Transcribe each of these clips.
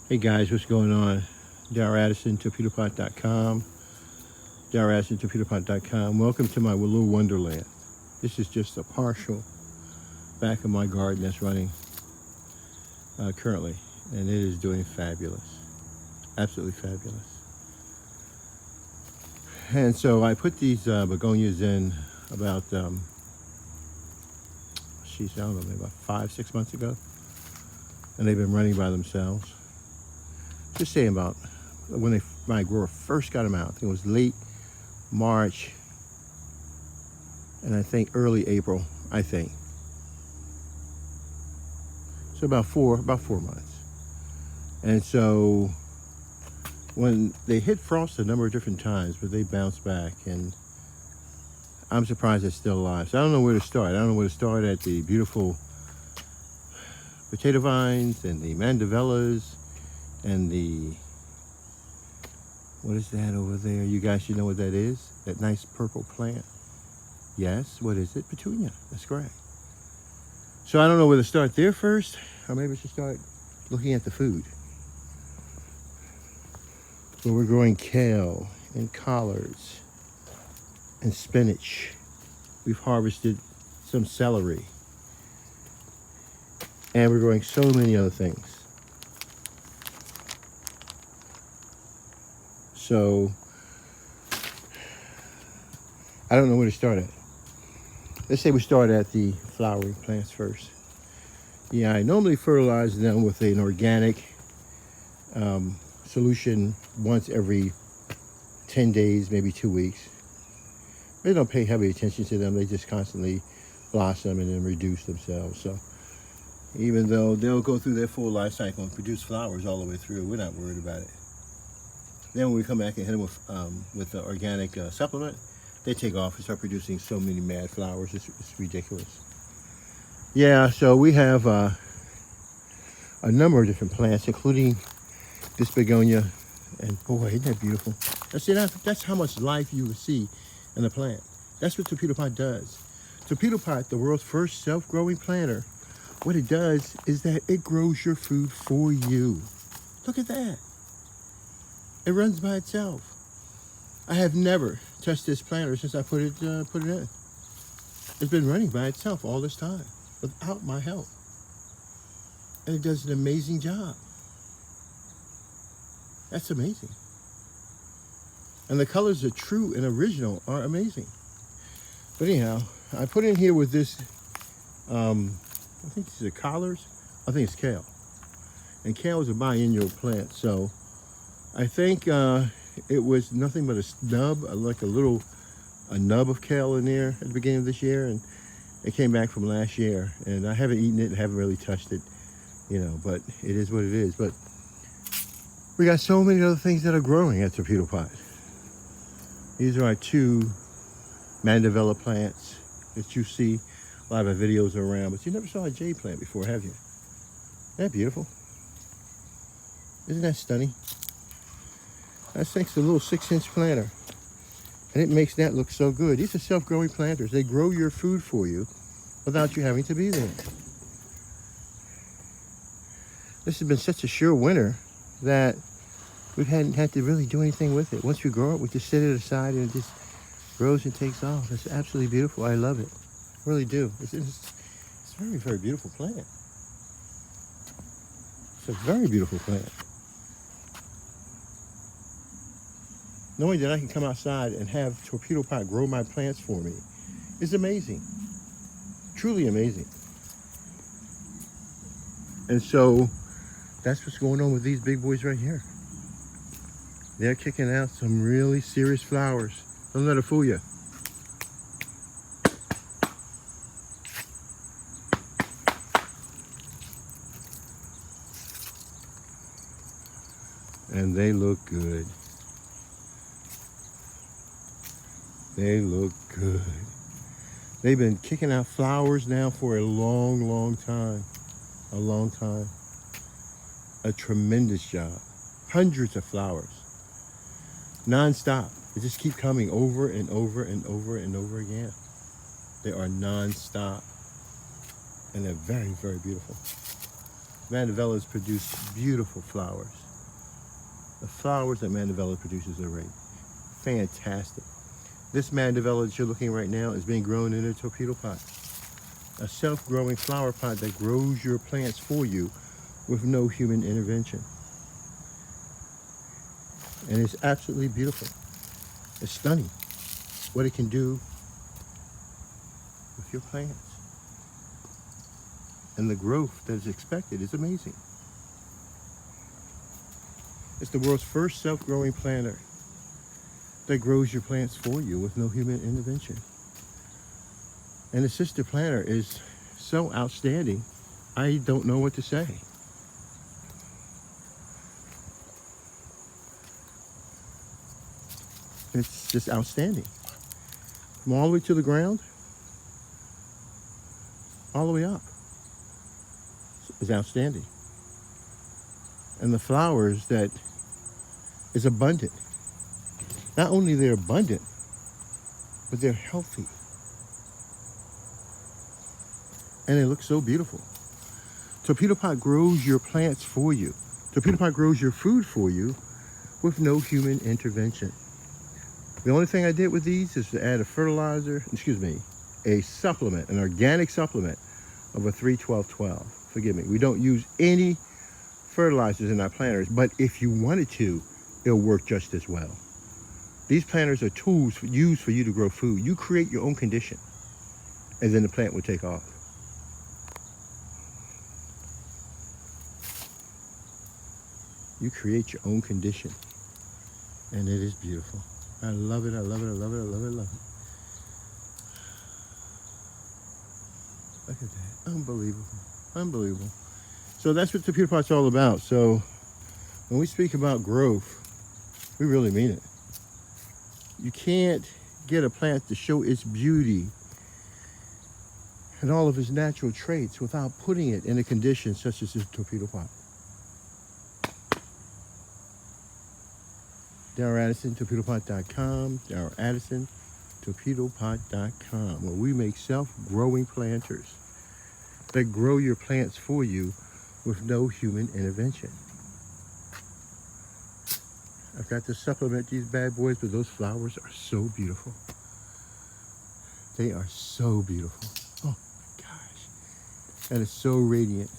Hey guys, what's going on? Darrell Addison, Torpedopot.com. Darrell Addison, Torpedopot.com. Welcome to my little wonderland. This is just a partial back of my garden that's running currently, and it is doing fabulous. Absolutely fabulous. And so I put these begonias in about, I don't know, maybe about 5-6 months ago, and they've been running by themselves. Just saying about when my grower first got them out. I think it was late March and I think early April, I think. So about four months. And so when they hit frost a number of different times, but they bounced back, and I'm surprised they're still alive. So I don't know where to start. I don't know where to start at the beautiful potato vines and the Mandevillas and the, what is that over there? You guys should know what that is. That nice purple plant. Yes, what is it? Petunia. That's correct. So I don't know whether to start there first, or maybe I should start looking at the food. So we're growing kale and collards and spinach. We've harvested some celery. And we're growing so many other things. So I don't know where to start at. Let's say we start at the flowering plants first. Yeah, I normally fertilize them with an organic solution once every 10 days, maybe 2 weeks. They don't pay heavy attention to them. They just constantly blossom and then reduce themselves. So even though they'll go through their full life cycle and produce flowers all the way through, we're not worried about it. Then when we come back and hit them with the organic supplement, they take off and start producing so many mad flowers. It's ridiculous. Yeah, so we have a number of different plants, including this begonia. And boy, isn't that beautiful? That's how much life you will see in a plant. That's what Torpedopot does. Torpedopot, the world's first self-growing planter, what it does is that it grows your food for you. Look at that. It runs by itself. I have never touched this planter since I put it in. It's been running by itself all this time without my help. And it does an amazing job. That's amazing. And the colors are true and original are amazing. But anyhow, I put it in here with this, I think these are collards. I think it's kale. And kale is a biennial plant, so I think it was nothing but a nub, like a nub of kale in there at the beginning of this year, and it came back from last year. And I haven't eaten it, haven't really touched it, but it is what it is. But we got so many other things that are growing at Torpedopot. These are our 2 Mandevilla plants that you see a lot of videos around, but you never saw a jade plant before, have you? Isn't that beautiful? Isn't that stunning? That's thanks to a little 6-inch planter. And it makes that look so good. These are self-growing planters. They grow your food for you without you having to be there. This has been such a sure winner that we hadn't had to really do anything with it. Once we grow it, we just set it aside and it just grows and takes off. It's absolutely beautiful. I love it. I really do. It's a very, very beautiful plant. It's a very beautiful plant. Knowing that I can come outside and have Torpedopot grow my plants for me is amazing. Truly amazing. And so that's what's going on with these big boys right here. They're kicking out some really serious flowers. Don't let it fool you. And they look good. They look good. They've been kicking out flowers now for a long, long time. A long time. A tremendous job. Hundreds of flowers. Non-stop. They just keep coming over and over and over and over again. They are non-stop. And they're very, very beautiful. Mandevillas produce beautiful flowers. The flowers that Mandevilla produces are fantastic. This Mandevilla that you're looking right now is being grown in a torpedo pot. A self-growing flower pot that grows your plants for you with no human intervention. And it's absolutely beautiful. It's stunning what it can do with your plants. And the growth that is expected is amazing. It's the world's first self-growing planter that grows your plants for you with no human intervention. And the sister planter is so outstanding, I don't know what to say. It's just outstanding. From all the way to the ground, all the way up. It's outstanding. And the flowers that is abundant. Not only they're abundant, but they're healthy. And they look so beautiful. Torpedopot grows your plants for you. Torpedopot grows your food for you with no human intervention. The only thing I did with these is to add a supplement, an organic supplement of a 3-12-12. Forgive me. We don't use any fertilizers in our planters, but if you wanted to, it'll work just as well. These planters are tools used for you to grow food. You create your own condition, and then the plant will take off. You create your own condition, and it is beautiful. I love it, I love it, I love it, I love it, I love it. Look at that, unbelievable, unbelievable. So that's what Torpedopot's all about. So when we speak about growth, we really mean it. You can't get a plant to show its beauty and all of its natural traits without putting it in a condition such as this Torpedopot. Darryl Addison, Torpedopot.com. Darryl Addison, Torpedopot.com, where we make self-growing planters that grow your plants for you with no human intervention. I've got to supplement these bad boys, but those flowers are so beautiful. They are so beautiful. Oh my gosh. That is so radiant.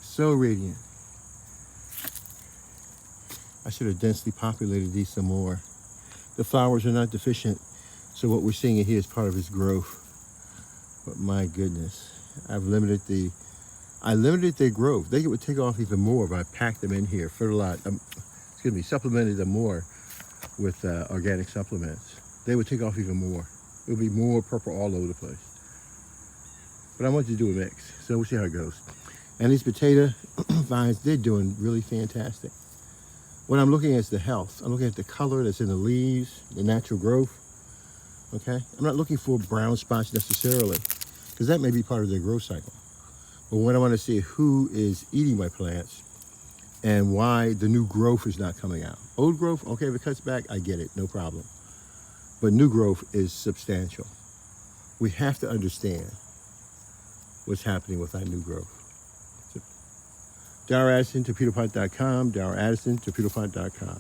So radiant. I should have densely populated these some more. The flowers are not deficient, so what we're seeing in here is part of its growth. But my goodness, I limited their growth. They would take off even more if I packed them in here, supplemented them more with organic supplements. They would take off even more. It would be more purple all over the place. But I wanted to do a mix, so we'll see how it goes. And these potato vines, they're doing really fantastic. What I'm looking at is the health. I'm looking at the color that's in the leaves, the natural growth, okay? I'm not looking for brown spots necessarily, because that may be part of their growth cycle. But what I want to see is who is eating my plants and why the new growth is not coming out. Old growth, okay, if it cuts back, I get it, no problem. But new growth is substantial. We have to understand what's happening with our new growth. Darryl Addison, Torpedopot.com. Darryl Addison, Torpedopot.com.